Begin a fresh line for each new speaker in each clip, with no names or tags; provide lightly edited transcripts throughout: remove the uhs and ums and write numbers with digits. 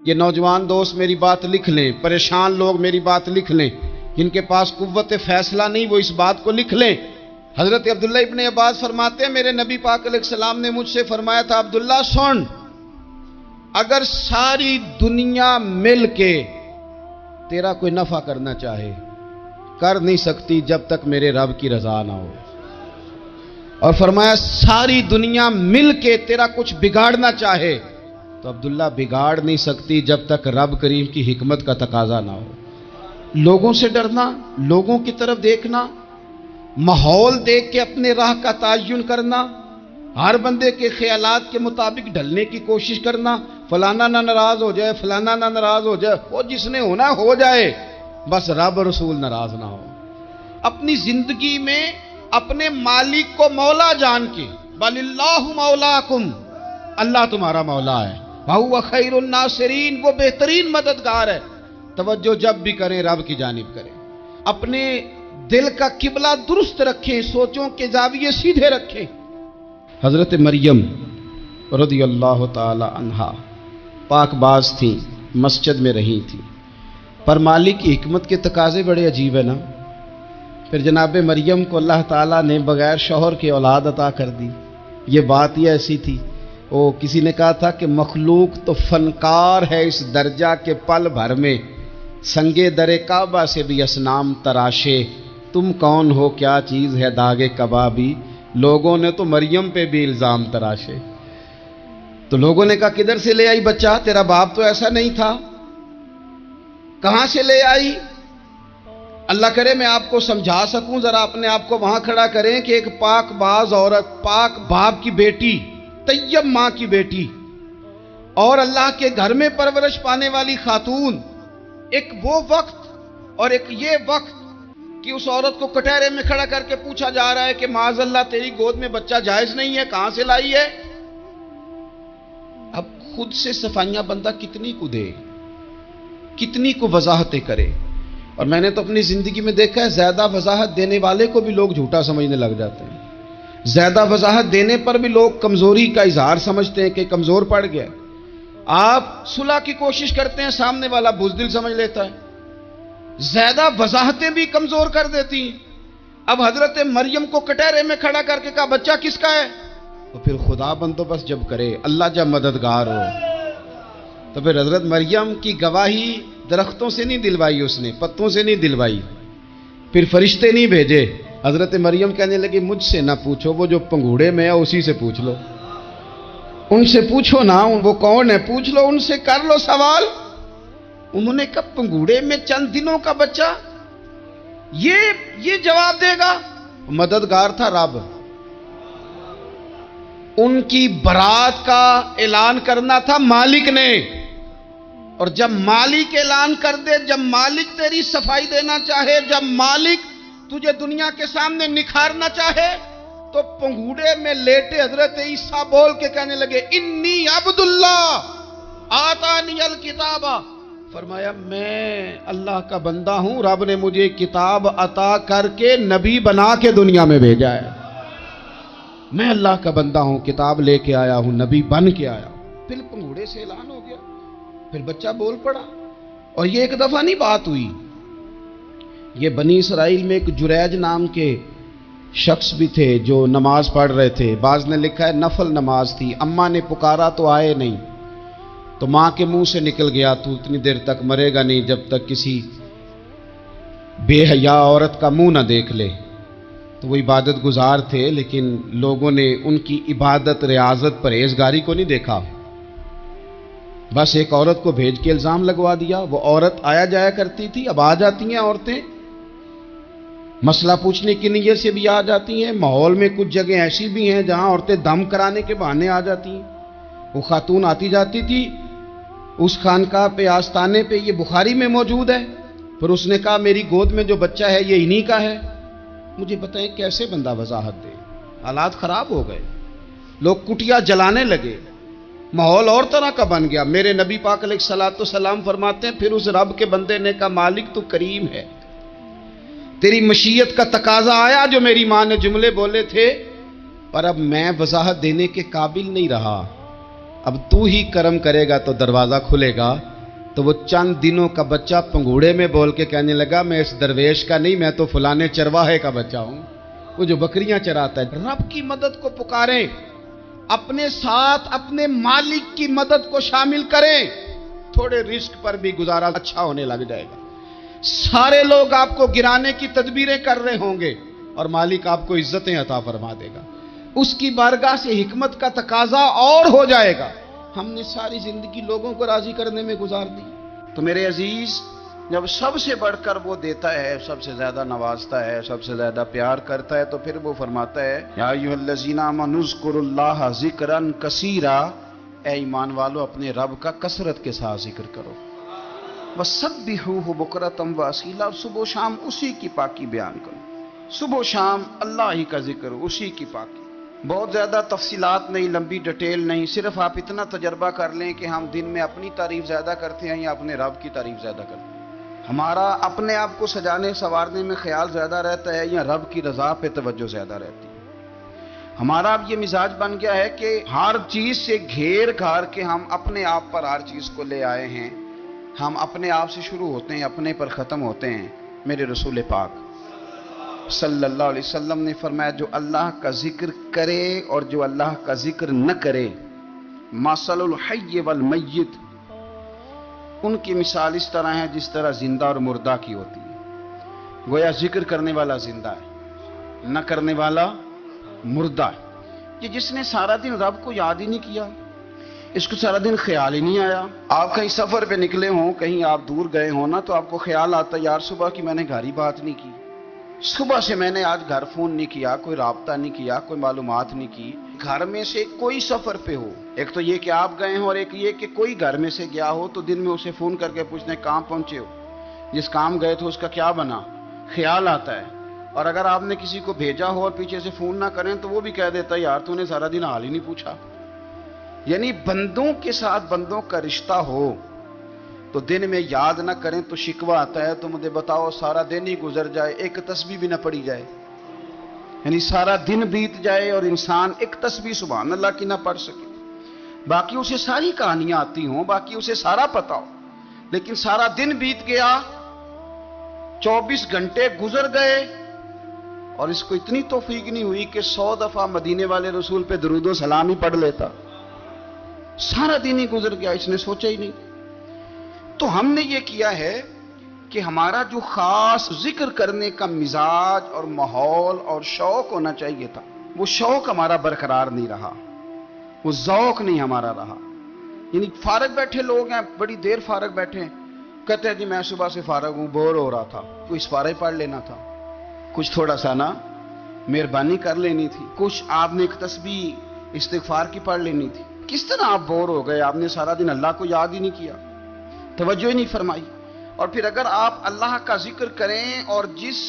یہ نوجوان دوست میری بات لکھ لیں، پریشان لوگ میری بات لکھ لیں، جن کے پاس قوت فیصلہ نہیں وہ اس بات کو لکھ لیں۔ حضرت عبداللہ ابن عباس فرماتے ہیں میرے نبی پاک علیہ السلام نے مجھ سے فرمایا تھا، عبداللہ سن، اگر ساری دنیا مل کے تیرا کوئی نفع کرنا چاہے کر نہیں سکتی جب تک میرے رب کی رضا نہ ہو، اور فرمایا ساری دنیا مل کے تیرا کچھ بگاڑنا چاہے تو عبداللہ بگاڑ نہیں سکتی جب تک رب کریم کی حکمت کا تقاضا نہ ہو۔ لوگوں سے ڈرنا، لوگوں کی طرف دیکھنا، ماحول دیکھ کے اپنے راہ کا تعین کرنا، ہر بندے کے خیالات کے مطابق ڈھلنے کی کوشش کرنا، فلانا نہ ناراض ہو جائے، فلانا نہ ناراض ہو جائے، وہ جس نے ہونا ہو جائے، بس رب رسول ناراض نہ ہو۔ اپنی زندگی میں اپنے مالک کو مولا جان کے، بل اللہ مولاکم، اللہ تمہارا مولا ہے، وَهُوَ خَيْرُ النَّاصِرِينَ، وہ بہترین مددگار ہے۔ توجہ جب بھی کریں رب کی جانب کریں، اپنے دل کا قبلہ درست رکھیں، سوچوں کے زاویے سیدھے رکھیں۔ حضرت مریم رضی اللہ تعالی عنہا پاک باز تھیں، مسجد میں رہی تھیں، پر مالک کی حکمت کے تقاضے بڑے عجیب ہیں نا۔ پھر جناب مریم کو اللہ تعالیٰ نے بغیر شوہر کے اولاد عطا کر دی۔ یہ بات ہی ایسی تھی، وہ کسی نے کہا تھا کہ مخلوق تو فنکار ہے اس درجہ کے پل بھر میں سنگے در کعبہ سے بھی اصنام تراشے، تم کون ہو کیا چیز ہے داغے کبابی، لوگوں نے تو مریم پہ بھی الزام تراشے۔ تو لوگوں نے کہا کدھر سے لے آئی بچہ، تیرا باپ تو ایسا نہیں تھا، کہاں سے لے آئی؟ اللہ کرے میں آپ کو سمجھا سکوں، ذرا اپنے آپ کو وہاں کھڑا کریں کہ ایک پاک باز عورت، پاک باپ کی بیٹی، طیب ماں کی بیٹی، اور اللہ کے گھر میں پرورش پانے والی خاتون، ایک وہ وقت اور ایک یہ وقت کہ اس عورت کو کٹہرے میں کھڑا کر کے پوچھا جا رہا ہے کہ معاذ اللہ تیری گود میں بچہ جائز نہیں ہے، کہاں سے لائی ہے؟ اب خود سے صفائیاں بندہ کتنی کو دے، کتنی کو وضاحتیں کرے۔ اور میں نے تو اپنی زندگی میں دیکھا ہے زیادہ وضاحت دینے والے کو بھی لوگ جھوٹا سمجھنے لگ جاتے ہیں، زیادہ وضاحت دینے پر بھی لوگ کمزوری کا اظہار سمجھتے ہیں کہ کمزور پڑ گیا۔ آپ صلح کی کوشش کرتے ہیں، سامنے والا بزدل سمجھ لیتا ہے، زیادہ وضاحتیں بھی کمزور کر دیتی ہیں۔ اب حضرت مریم کو کٹہرے میں کھڑا کر کے کہا بچہ کس کا ہے؟ تو پھر خدا بندوبست جب کرے، اللہ جب مددگار ہو، تو پھر حضرت مریم کی گواہی درختوں سے نہیں دلوائی، اس نے پتوں سے نہیں دلوائی، پھر فرشتے نہیں بھیجے۔ حضرت مریم کہنے لگی مجھ سے نہ پوچھو، وہ جو پنگوڑے میں ہے اسی سے پوچھ لو، ان سے پوچھو نا، وہ کون ہے پوچھ لو، ان سے کر لو سوال۔ انہوں نے کہا پنگوڑے میں چند دنوں کا بچہ یہ جواب دے گا؟ مددگار تھا رب، ان کی برات کا اعلان کرنا تھا مالک نے، اور جب مالک اعلان کر دے، جب مالک تیری صفائی دینا چاہے، جب مالک تجھے دنیا کے سامنے نکھارنا چاہے، تو پنگوڑے میں لیٹے حضرت عیسیٰ بول کے کہنے لگے انی عبداللہ آتانی الکتاب، فرمایا میں اللہ کا بندہ ہوں، رب نے مجھے کتاب عطا کر کے نبی بنا کے دنیا میں بھیجا ہے، میں اللہ کا بندہ ہوں، کتاب لے کے آیا ہوں، نبی بن کے آیا ہوں۔ پھر پنگوڑے سے اعلان ہو گیا، پھر بچہ بول پڑا۔ اور یہ ایک دفعہ نہیں بات ہوئی، یہ بنی اسرائیل میں ایک جریج نام کے شخص بھی تھے جو نماز پڑھ رہے تھے، بعض نے لکھا ہے نفل نماز تھی، اماں نے پکارا تو آئے نہیں، تو ماں کے منہ سے نکل گیا تو اتنی دیر تک مرے گا نہیں جب تک کسی بے حیا عورت کا منہ نہ دیکھ لے۔ تو وہ عبادت گزار تھے، لیکن لوگوں نے ان کی عبادت، ریاضت، پرہیزگاری کو نہیں دیکھا، بس ایک عورت کو بھیج کے الزام لگوا دیا۔ وہ عورت آیا جایا کرتی تھی، اب آ جاتی ہیں عورتیں، مسئلہ پوچھنے کی نیت سے بھی آ جاتی ہیں۔ ماحول میں کچھ جگہ ایسی بھی ہیں جہاں عورتیں دم کرانے کے بہانے آ جاتی ہیں۔ وہ خاتون آتی جاتی تھی اس خانقاہ پہ، آستانے پہ، یہ بخاری میں موجود ہے، پھر اس نے کہا میری گود میں جو بچہ ہے یہ انہی کا ہے۔ مجھے بتائیں کیسے بندہ وضاحت دے؟ حالات خراب ہو گئے، لوگ کٹیا جلانے لگے، ماحول اور طرح کا بن گیا۔ میرے نبی پاک علیہ الصلوۃ والسلام فرماتے ہیں پھر اس رب کے بندے نے کہا مالک تو کریم ہے، تیری مشیت کا تقاضا آیا جو میری ماں نے جملے بولے تھے، پر اب میں وضاحت دینے کے قابل نہیں رہا، اب تو ہی کرم کرے گا تو دروازہ کھلے گا، تو وہ چند دنوں کا بچہ پنگوڑے میں بول کے کہنے لگا میں اس درویش کا نہیں، میں تو فلانے چرواہے کا بچہ ہوں، وہ جو بکریاں چراتا ہے۔ رب کی مدد کو پکاریں، اپنے ساتھ اپنے مالک کی مدد کو شامل کریں، تھوڑے رزق پر بھی گزارا اچھا ہونے لگ جائے گا۔ سارے لوگ آپ کو گرانے کی تدبیریں کر رہے ہوں گے اور مالک آپ کو عزتیں عطا فرما دے گا، اس کی بارگاہ سے حکمت کا تقاضا اور ہو جائے گا۔ ہم نے ساری زندگی لوگوں کو راضی کرنے میں گزار دی۔ تو میرے عزیز، جب سب سے بڑھ کر وہ دیتا ہے، سب سے زیادہ نوازتا ہے، سب سے زیادہ پیار کرتا ہے، تو پھر وہ فرماتا ہے یا ایھا الذین آمنوا اذکروا اللہ ذکرا کثیرا، اے ایمان والو اپنے رب کا کثرت کے ساتھ ذکر کرو، وسبحوہ بکرۃ واصیلا، صبح و شام اسی کی پاکی بیان کرو، صبح و شام اللہ ہی کا ذکر، اسی کی پاکی۔ بہت زیادہ تفصیلات نہیں، لمبی ڈیٹیل نہیں، صرف آپ اتنا تجربہ کر لیں کہ ہم دن میں اپنی تعریف زیادہ کرتے ہیں یا اپنے رب کی تعریف زیادہ کرتے ہیں، ہمارا اپنے آپ کو سجانے سنوارنے میں خیال زیادہ رہتا ہے یا رب کی رضا پہ توجہ زیادہ رہتی ہے۔ ہمارا اب یہ مزاج بن گیا ہے کہ ہر چیز سے گھیر گھار کے ہم اپنے آپ پر ہر چیز کو لے آئے ہیں، ہم اپنے آپ سے شروع ہوتے ہیں، اپنے پر ختم ہوتے ہیں۔ میرے رسول پاک صلی اللہ علیہ وسلم نے فرمایا جو اللہ کا ذکر کرے اور جو اللہ کا ذکر نہ کرے، مثل الحی والمیت، ان کی مثال اس طرح ہے جس طرح زندہ اور مردہ کی ہوتی ہے۔ گویا ذکر کرنے والا زندہ ہے، نہ کرنے والا مردہ ہے۔ کہ جس نے سارا دن رب کو یاد ہی نہیں کیا، اس کو سارا دن خیال ہی نہیں آیا۔ آپ کہیں سفر پہ نکلے ہوں، کہیں آپ دور گئے ہوں نا، تو آپ کو خیال آتا ہے یار صبح کی میں نے گھر ہی بات نہیں کی، صبح سے میں نے آج گھر فون نہیں کیا، کوئی رابطہ نہیں کیا، کوئی معلومات نہیں کی۔ گھر میں سے کوئی سفر پہ ہو، ایک تو یہ کہ آپ گئے ہوں اور ایک یہ کہ کوئی گھر میں سے گیا ہو، تو دن میں اسے فون کر کے پوچھنے کہاں پہنچے ہو، جس کام گئے تھے اس کا کیا بنا، خیال آتا ہے۔ اور اگر آپ نے کسی کو بھیجا ہو اور پیچھے سے فون نہ کریں تو وہ بھی کہہ دیتا ہے یار تو نے سارا دن حال ہی نہیں پوچھا۔ یعنی بندوں کے ساتھ بندوں کا رشتہ ہو تو دن میں یاد نہ کریں تو شکوہ آتا ہے، تو مجھے بتاؤ سارا دن ہی گزر جائے ایک تسبیح بھی نہ پڑھی جائے، یعنی سارا دن بیت جائے اور انسان ایک تسبیح سبحان اللہ کی نہ پڑھ سکے، باقی اسے ساری کہانیاں آتی ہوں، باقی اسے سارا پتا ہو، لیکن سارا دن بیت گیا، 24 گھنٹے گزر گئے اور اس کو اتنی توفیق نہیں ہوئی کہ 100 دفعہ مدینے والے رسول پہ درود و سلام ہی پڑھ لیتا، سارا دن ہی گزر گیا، اس نے سوچا ہی نہیں۔ تو ہم نے یہ کیا ہے کہ ہمارا جو خاص ذکر کرنے کا مزاج اور ماحول اور شوق ہونا چاہیے تھا، وہ شوق ہمارا برقرار نہیں رہا، وہ ذوق نہیں ہمارا رہا۔ یعنی فارغ بیٹھے لوگ ہیں، بڑی دیر فارغ بیٹھے ہیں، کہتے ہیں جی میں صبح سے فارغ ہوں، بور ہو رہا تھا، کوئی سپارے پڑھ لینا تھا، کچھ تھوڑا سا نا مہربانی کر لینی تھی، کچھ آپ نے ایک تسبیح استغفار کی پڑھ لینی تھی۔ کس طرح آپ بور ہو گئے؟ آپ نے سارا دن اللہ کو یاد ہی نہیں کیا، توجہ ہی نہیں فرمائی۔ اور پھر اگر آپ اللہ کا ذکر کریں اور جس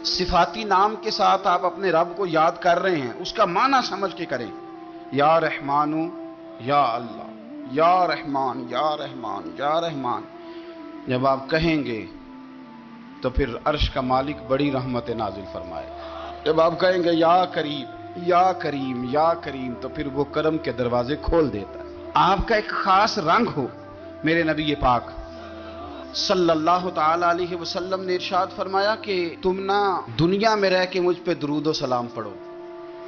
صفاتی نام کے ساتھ آپ اپنے رب کو یاد کر رہے ہیں اس کا معنی سمجھ کے کریں، یا رحمان یا اللہ، یا رحمان یا رحمان یا رحمان، جب آپ کہیں گے تو پھر عرش کا مالک بڑی رحمت نازل فرمائے گا۔ جب آپ کہیں گے یا کریم یا کریم یا کریم، تو پھر وہ کرم کے دروازے کھول دیتا ہے۔ آپ کا ایک خاص رنگ ہو۔ میرے نبی پاک صلی اللہ تعالی علیہ وسلم نے ارشاد فرمایا کہ تم نہ دنیا میں رہ کے مجھ پہ درود و سلام پڑھو،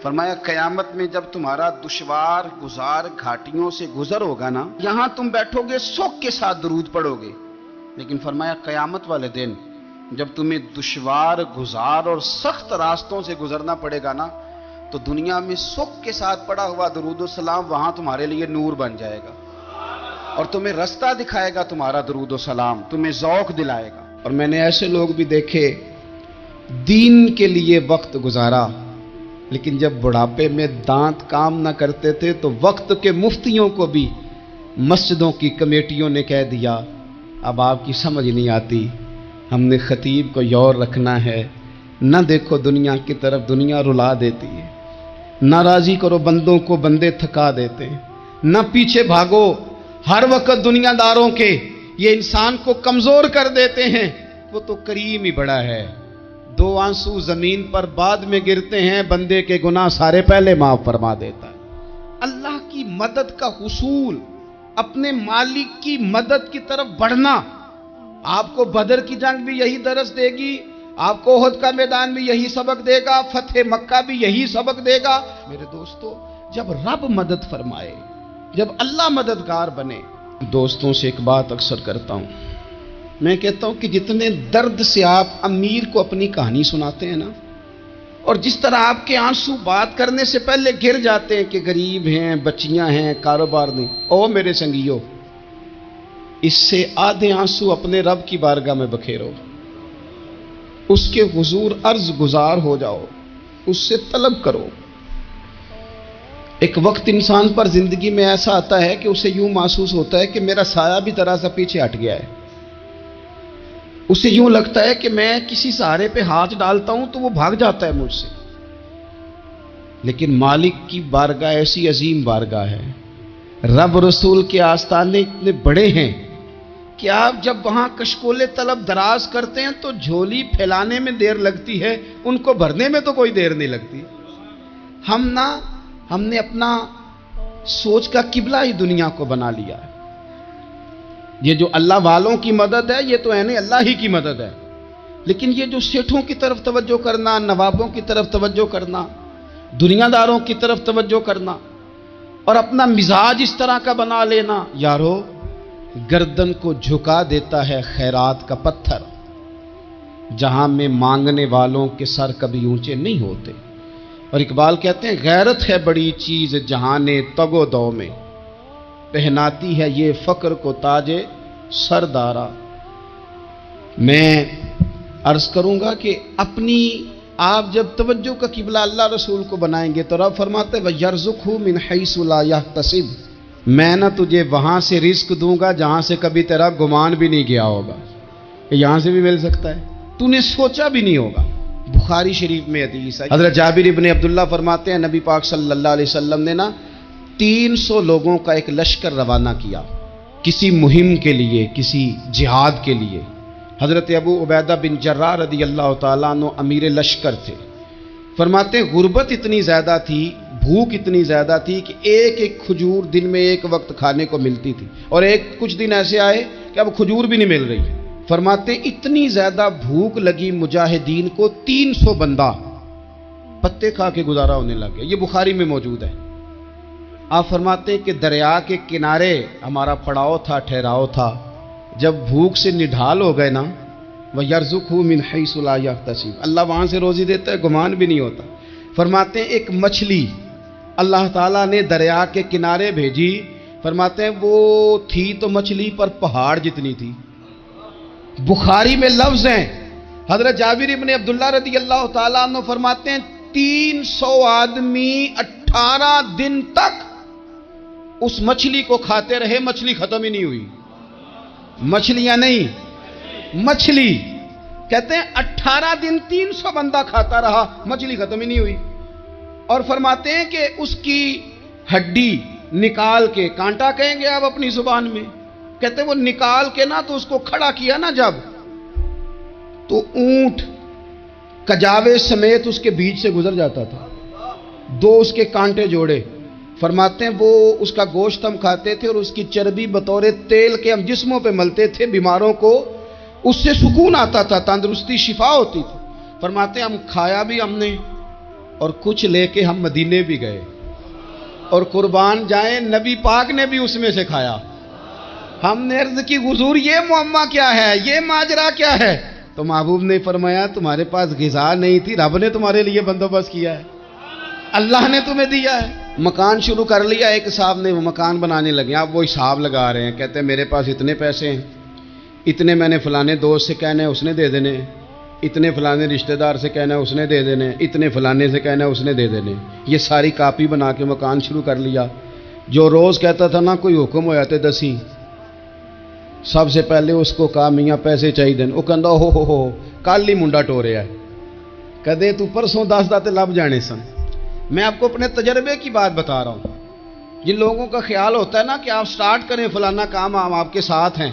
فرمایا قیامت میں جب تمہارا دشوار گزار گھاٹیوں سے گزر ہوگا نا، یہاں تم بیٹھو گے سوگ کے ساتھ درود پڑھو گے، لیکن فرمایا قیامت والے دن جب تمہیں دشوار گزار اور سخت راستوں سے گزرنا پڑے گا نا، تو دنیا میں سوگ کے ساتھ پڑا ہوا درود و سلام وہاں تمہارے لیے نور بن جائے گا اور تمہیں رستہ دکھائے گا تمہارا درود و سلام، تمہیں ذوق دلائے گا۔ اور میں نے ایسے لوگ بھی دیکھے دین کے لیے وقت گزارا، لیکن جب بڑھاپے میں دانت کام نہ کرتے تھے تو وقت کے مفتیوں کو بھی مسجدوں کی کمیٹیوں نے کہہ دیا اب آپ کی سمجھ نہیں آتی، ہم نے خطیب کو یور رکھنا ہے، نہ دیکھو دنیا کی طرف، دنیا رلا دیتی ہے، نہ راضی کرو بندوں کو، بندے تھکا دیتے ہیں، نہ پیچھے بھاگو ہر وقت دنیا داروں کے، یہ انسان کو کمزور کر دیتے ہیں۔ وہ تو کریم ہی بڑا ہے، 2 آنسو زمین پر بعد میں گرتے ہیں، بندے کے گناہ سارے پہلے معاف فرما دیتا ہے۔ اللہ کی مدد کا حصول اپنے مالک کی مدد کی طرف بڑھنا. آپ کو بدر کی جنگ بھی یہی درس دے گی, آپ کو احد کا میدان بھی یہی سبق دے گا, فتح مکہ بھی یہی سبق دے گا. میرے دوستو, جب رب مدد فرمائے, جب اللہ مددگار بنے. دوستوں سے ایک بات اکثر کرتا ہوں, میں کہتا ہوں کہ جتنے درد سے آپ امیر کو اپنی کہانی سناتے ہیں نا, اور جس طرح آپ کے آنسو بات کرنے سے پہلے گر جاتے ہیں کہ غریب ہیں, بچیاں ہیں, کاروبار نہیں, او میرے سنگیو, اس سے آدھے آنسو اپنے رب کی بارگاہ میں بکھیرو, اس کے حضور عرض گزار ہو جاؤ, اس سے طلب کرو. ایک وقت انسان پر زندگی میں ایسا آتا ہے کہ اسے یوں محسوس ہوتا ہے کہ میرا سایہ بھی ذرا سا پیچھے ہٹ گیا ہے. اسے یوں لگتا ہے کہ میں کسی سہارے پہ ہاتھ ڈالتا ہوں تو وہ بھاگ جاتا ہے مجھ سے. لیکن مالک کی بارگاہ ایسی عظیم بارگاہ ہے, رب رسول کے آستانے اتنے بڑے ہیں کہ آپ جب وہاں کشکول طلب دراز کرتے ہیں تو جھولی پھیلانے میں دیر لگتی ہے, ان کو بھرنے میں تو کوئی دیر نہیں لگتی. ہم نے اپنا سوچ کا قبلہ ہی دنیا کو بنا لیا ہے. یہ جو اللہ والوں کی مدد ہے یہ تو ہے اللہ ہی کی مدد ہے, لیکن یہ جو سیٹھوں کی طرف توجہ کرنا, نوابوں کی طرف توجہ کرنا, دنیا داروں کی طرف توجہ کرنا, اور اپنا مزاج اس طرح کا بنا لینا, یارو گردن کو جھکا دیتا ہے خیرات کا پتھر, جہاں میں مانگنے والوں کے سر کبھی اونچے نہیں ہوتے. اور اقبال کہتے ہیں غیرت ہے بڑی چیز جہان تگ و دو میں, پہناتی ہے یہ فقر کو تاج سردارا. میں عرض کروں گا کہ اپنی آپ جب توجہ کا قبلہ اللہ رسول کو بنائیں گے تو رب فرماتے ہیں وَيَرْزُقْهُ مِنْ حَيْثُ لَا يَحْتَسِبُ, میں نہ تجھے وہاں سے رزق دوں گا جہاں سے کبھی تیرا گمان بھی نہیں گیا ہوگا, کہ یہاں سے بھی مل سکتا ہے, تو نے سوچا بھی نہیں ہوگا. بخاری شریف میں حدیث ہے, حضرت جابر ابن عبداللہ فرماتے ہیں نبی پاک صلی اللہ علیہ وسلم نے 300 لوگوں کا ایک لشکر روانہ کیا کسی مہم کے لیے, کسی جہاد کے لیے. حضرت ابو عبیدہ بن جراح رضی اللہ تعالیٰ عنہ امیر لشکر تھے. فرماتے ہیں غربت اتنی زیادہ تھی, بھوک اتنی زیادہ تھی کہ ایک ایک کھجور دن میں ایک وقت کھانے کو ملتی تھی, اور کچھ دن ایسے آئے کہ اب کھجور بھی نہیں مل رہی. فرماتے ہیں اتنی زیادہ بھوک لگی مجاہدین کو 300 بندہ پتے کھا کے گزارا ہونے لگے. یہ بخاری میں موجود ہے. آپ فرماتے ہیں کہ دریا کے کنارے ہمارا پڑاؤ تھا, ٹھہراؤ تھا. جب بھوک سے نڈھال ہو گئے نا, وَيَرْزُقْهُ مِنْ حَيْثُ لَا يَحْتَسِبُ, اللہ وہاں سے روزی دیتا ہے, گمان بھی نہیں ہوتا. فرماتے ہیں ایک مچھلی اللہ تعالیٰ نے دریا کے کنارے بھیجی. فرماتے ہیں وہ تھی تو مچھلی پر پہاڑ جتنی تھی. بخاری میں لفظ ہیں, حضرت جابر ابن عبداللہ رضی اللہ تعالیٰ عنہ فرماتے ہیں 300 آدمی 18 دن تک اس مچھلی کو کھاتے رہے, مچھلی ختم ہی نہیں ہوئی. مچھلیاں نہیں, مچھلی. کہتے ہیں 18 دن 300 بندہ کھاتا رہا, مچھلی ختم ہی نہیں ہوئی. اور فرماتے ہیں کہ اس کی ہڈی نکال کے, کانٹا کہیں گے آپ اپنی زبان میں, کہتے ہیں وہ نکال کے نا تو اس کو کھڑا کیا نا جب, تو اونٹ کجاوے سمیت اس کے بیچ سے گزر جاتا تھا, 2 اس کے کانٹے جوڑے. فرماتے ہیں وہ اس کا گوشت ہم کھاتے تھے اور اس کی چربی بطور تیل کے ہم جسموں پہ ملتے تھے, بیماروں کو اس سے سکون آتا تھا, تندرستی شفا ہوتی تھی. فرماتے ہیں ہم کھایا بھی ہم نے, اور کچھ لے کے ہم مدینے بھی گئے, اور قربان جائیں نبی پاک نے بھی اس میں سے کھایا. ہم نے عرض کی حضور یہ معمہ کیا ہے, یہ ماجرا کیا ہے؟ تو محبوب نے فرمایا تمہارے پاس غذا نہیں تھی, رب نے تمہارے لیے بندوبست کیا ہے, اللہ نے تمہیں دیا ہے. مکان شروع کر لیا ایک صاحب نے, وہ مکان بنانے لگے. آپ وہ حساب لگا رہے ہیں, کہتے ہیں میرے پاس اتنے پیسے ہیں, اتنے میں نے فلانے دوست سے کہنا ہے اس نے دے دینے, اتنے فلانے رشتہ دار سے کہنا ہے اس نے دے دینے, اتنے فلانے سے کہنا ہے اس نے دے دینے. یہ ساری کاپی بنا کے مکان شروع کر لیا. جو روز کہتا تھا نا کوئی حکم ہو جاتے 10 سب سے پہلے اس کو کہا میاں پیسے چاہیے دین. وہ کہندا ہو کل ہی منڈا ٹوریا ہے, کدے تو پرسوں 10 داتے لب جانے سن. میں آپ کو اپنے تجربے کی بات بتا رہا ہوں. جن لوگوں کا خیال ہوتا ہے نا کہ آپ سٹارٹ کریں فلانا کام, ہم آپ کے ساتھ ہیں,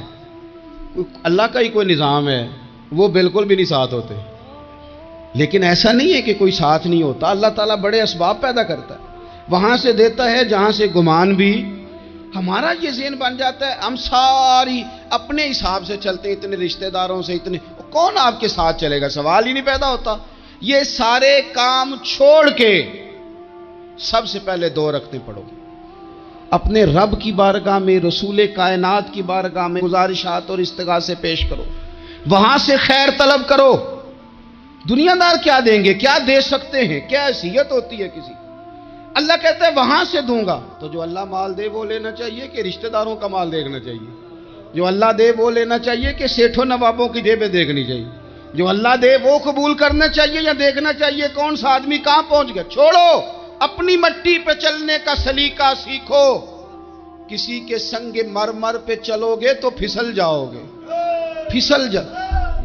اللہ کا ہی کوئی نظام ہے, وہ بالکل بھی نہیں ساتھ ہوتے. لیکن ایسا نہیں ہے کہ کوئی ساتھ نہیں ہوتا, اللہ تعالیٰ بڑے اسباب پیدا کرتا ہے, وہاں سے دیتا ہے جہاں سے گمان بھی ہمارا یہ ذہن بن جاتا ہے، ہم ساری اپنے حساب سے چلتے ہیں، اتنے رشتہ داروں سے، اتنے کون آپ کے ساتھ چلے گا، سوال ہی نہیں پیدا ہوتا۔ یہ سارے کام چھوڑ کے سب سے پہلے 2 رکعتیں پڑھو، اپنے رب کی بارگاہ میں، رسول کائنات کی بارگاہ میں گزارشات اور استغاثے پیش کرو، وہاں سے خیر طلب کرو۔ دنیا دار کیا دیں گے، کیا دے سکتے ہیں، کیا حیثیت ہوتی ہے کسی، اللہ کہتا ہے وہاں سے دوں گا۔ تو جو اللہ مال دے وہ لینا چاہیے کہ رشتہ داروں کا مال دیکھنا چاہیے؟ جو اللہ دے وہ لینا چاہیے کہ سیٹھوں نوابوں کی جیبیں دیکھنی چاہیے؟ جو اللہ دے وہ قبول کرنا چاہیے یا دیکھنا چاہیے کون سا آدمی کہاں پہنچ گیا؟ چھوڑو، اپنی مٹی پہ چلنے کا سلیقہ سیکھو۔ کسی کے سنگ مرمر پہ چلو گے تو پھسل جاؤ گے، پھسل جا۔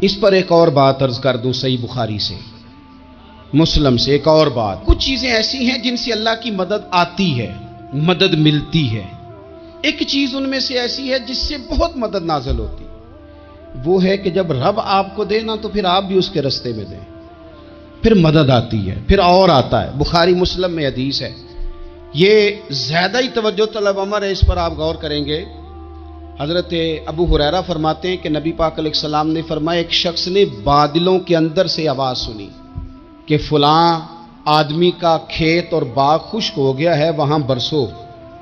اس پر ایک اور بات عرض کر دوں، صحیح بخاری سے، مسلم سے ایک اور بات۔ کچھ چیزیں ایسی ہیں جن سے اللہ کی مدد آتی ہے، مدد ملتی ہے۔ ایک چیز ان میں سے ایسی ہے جس سے بہت مدد نازل ہوتی، وہ ہے کہ جب رب آپ کو دے نا تو پھر آپ بھی اس کے رستے میں دیں، پھر مدد آتی ہے، پھر اور آتا ہے۔ بخاری مسلم میں حدیث ہے، یہ زیادہ ہی توجہ طلب امر ہے، اس پر آپ غور کریں گے۔ حضرت ابو ہریرہ فرماتے ہیں کہ نبی پاک علیہ السلام نے فرمایا، ایک شخص نے بادلوں کے اندر سے آواز سنی کہ فلاں آدمی کا کھیت اور باغ خشک ہو گیا ہے، وہاں برسو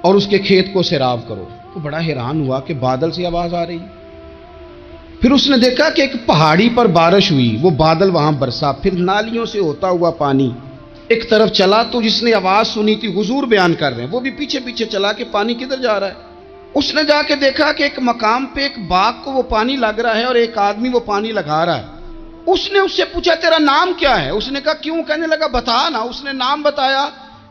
اور اس کے کھیت کو سیراب کرو۔ وہ بڑا حیران ہوا کہ بادل سے آواز آ رہی۔ پھر اس نے دیکھا کہ ایک پہاڑی پر بارش ہوئی، وہ بادل وہاں برسا، پھر نالیوں سے ہوتا ہوا پانی ایک طرف چلا۔ تو جس نے آواز سنی تھی، حضور بیان کر رہے ہیں، وہ بھی پیچھے پیچھے چلا کہ پانی کدھر جا رہا ہے۔ اس نے جا کے دیکھا کہ ایک مقام پہ ایک باغ کو وہ پانی لگ رہا ہے اور ایک آدمی وہ پانی لگا رہا ہے۔ اس نے اس سے پوچھا تیرا نام کیا ہے؟ اس نے کہا کیوں؟ کہنے لگا بتا نا۔ اس نے نام بتایا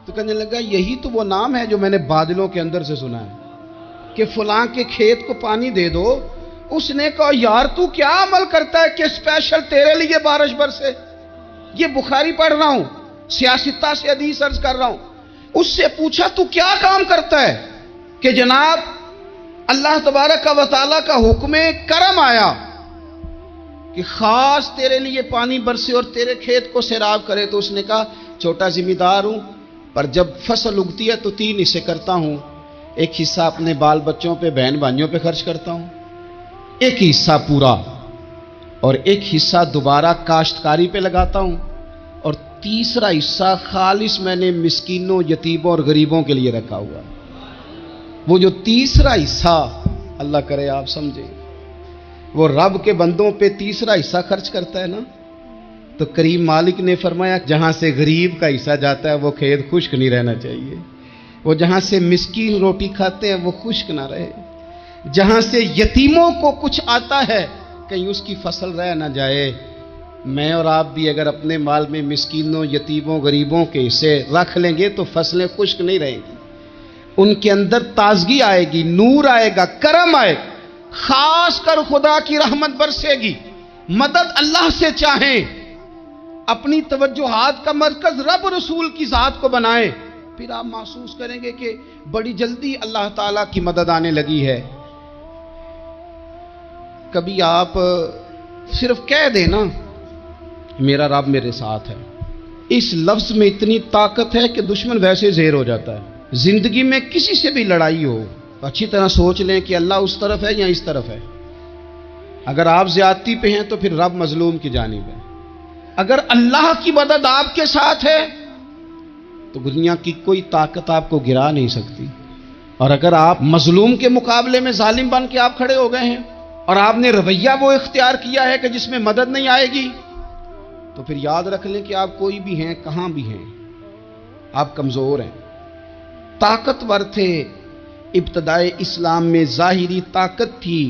تو کہنے لگا یہی تو وہ نام ہے جو میں نے بادلوں کے اندر سے سنا ہے کہ فلاں کے کھیت کو پانی دے دو۔ اس نے کہا یار تو کیا عمل کرتا ہے کہ اسپیشل تیرے لیے بارش برسے؟ یہ بخاری پڑھ رہا ہوں، سیاستہ سے حدیث عرض کر رہا ہوں۔ اس سے پوچھا تو کیا کام کرتا ہے کہ جناب اللہ تبارک و تعالیٰ کا حکم کرم آیا کہ خاص تیرے لیے پانی برسے اور تیرے کھیت کو سیراب کرے؟ تو اس نے کہا چھوٹا ذمہ دار ہوں، پر جب فصل اگتی ہے تو 3 حصے کرتا ہوں، ایک حصہ اپنے بال بچوں پہ، بہن بھائیوں پہ خرچ کرتا ہوں، ایک حصہ پورا، اور ایک حصہ دوبارہ کاشتکاری پہ لگاتا ہوں، اور تیسرا حصہ خالص میں نے مسکینوں، یتیموں اور غریبوں کے لیے رکھا ہوا۔ وہ جو تیسرا حصہ، اللہ کرے آپ سمجھیں، وہ رب کے بندوں پہ تیسرا حصہ خرچ کرتا ہے نا، تو کریم مالک نے فرمایا جہاں سے غریب کا حصہ جاتا ہے وہ کھیت خشک نہیں رہنا چاہیے، وہ جہاں سے مسکین روٹی کھاتے ہیں وہ خشک نہ رہے، جہاں سے یتیموں کو کچھ آتا ہے کہیں اس کی فصل رہ نہ جائے۔ میں اور آپ بھی اگر اپنے مال میں مسکینوں، یتیموں، غریبوں کے حصے رکھ لیں گے تو فصلیں خشک نہیں رہیں گی، ان کے اندر تازگی آئے گی، نور آئے گا، کرم آئے گا، خاص کر خدا کی رحمت برسے گی۔ مدد اللہ سے چاہیں، اپنی توجہات کا مرکز رب رسول کی ذات کو بنائیں، پھر آپ محسوس کریں گے کہ بڑی جلدی اللہ تعالیٰ کی مدد آنے لگی ہے۔ کبھی آپ صرف کہہ دیں نا میرا رب میرے ساتھ ہے، اس لفظ میں اتنی طاقت ہے کہ دشمن ویسے زہر ہو جاتا ہے۔ زندگی میں کسی سے بھی لڑائی ہو، اچھی طرح سوچ لیں کہ اللہ اس طرف ہے یا اس طرف ہے۔ اگر آپ زیادتی پہ ہیں تو پھر رب مظلوم کی جانب ہے۔ اگر اللہ کی مدد آپ کے ساتھ ہے تو دنیا کی کوئی طاقت آپ کو گرا نہیں سکتی، اور اگر آپ مظلوم کے مقابلے میں ظالم بن کے آپ کھڑے ہو گئے ہیں اور آپ نے رویہ وہ اختیار کیا ہے کہ جس میں مدد نہیں آئے گی، تو پھر یاد رکھ لیں کہ آپ کوئی بھی ہیں، کہاں بھی ہیں، آپ کمزور ہیں۔ طاقتور تھے ابتدائے اسلام میں، ظاہری طاقت تھی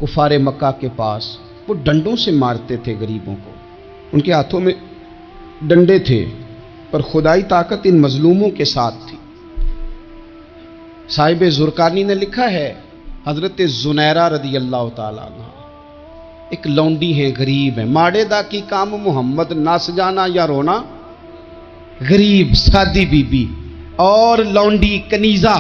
کفار مکہ کے پاس، وہ ڈنڈوں سے مارتے تھے غریبوں کو، ان کے ہاتھوں میں ڈنڈے تھے، پر خدائی طاقت ان مظلوموں کے ساتھ تھی۔ صاحب زرقانی نے لکھا ہے، حضرت زنیرہ رضی اللہ تعالیٰ عنہ ایک لونڈی ہیں، غریب ہیں، ماڑے دا کی کام محمد نس جانا یا رونا، غریب سادی بی بی اور لونڈی کنیزہ،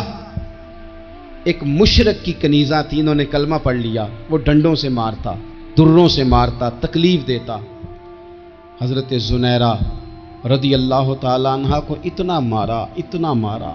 ایک مشرک کی کنیزہ تھی، انہوں نے کلمہ پڑھ لیا، وہ ڈنڈوں سے مارتا، دروں سے مارتا، تکلیف دیتا۔ حضرت زنیرہ رضی اللہ تعالیٰ عنہ کو اتنا مارا، اتنا مارا۔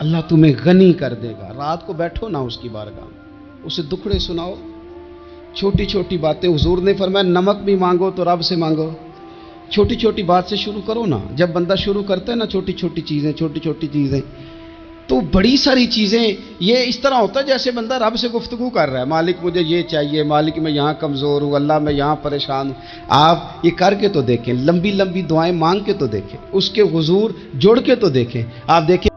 اللہ تمہیں غنی کر دے گا. رات کو بیٹھو نا اس کی بارگاہ میں, اسے دکھڑے سناؤ, چھوٹی چھوٹی باتیں. حضور نے فرمایا نمک بھی مانگو تو رب سے مانگو. چھوٹی چھوٹی بات سے شروع کرو نا. جب بندہ شروع کرتا ہے نا چھوٹی چھوٹی چیزیں تو بڑی ساری چیزیں یہ اس طرح ہوتا ہے جیسے بندہ رب سے گفتگو کر رہا ہے. مالک مجھے یہ چاہیے, مالک میں یہاں کمزور ہوں, اللہ میں یہاں پریشان ہوں. آپ یہ کر کے تو دیکھیں, لمبی لمبی دعائیں مانگ کے تو دیکھیں, اس کے حضور جوڑ کے تو دیکھیں. آپ دیکھیں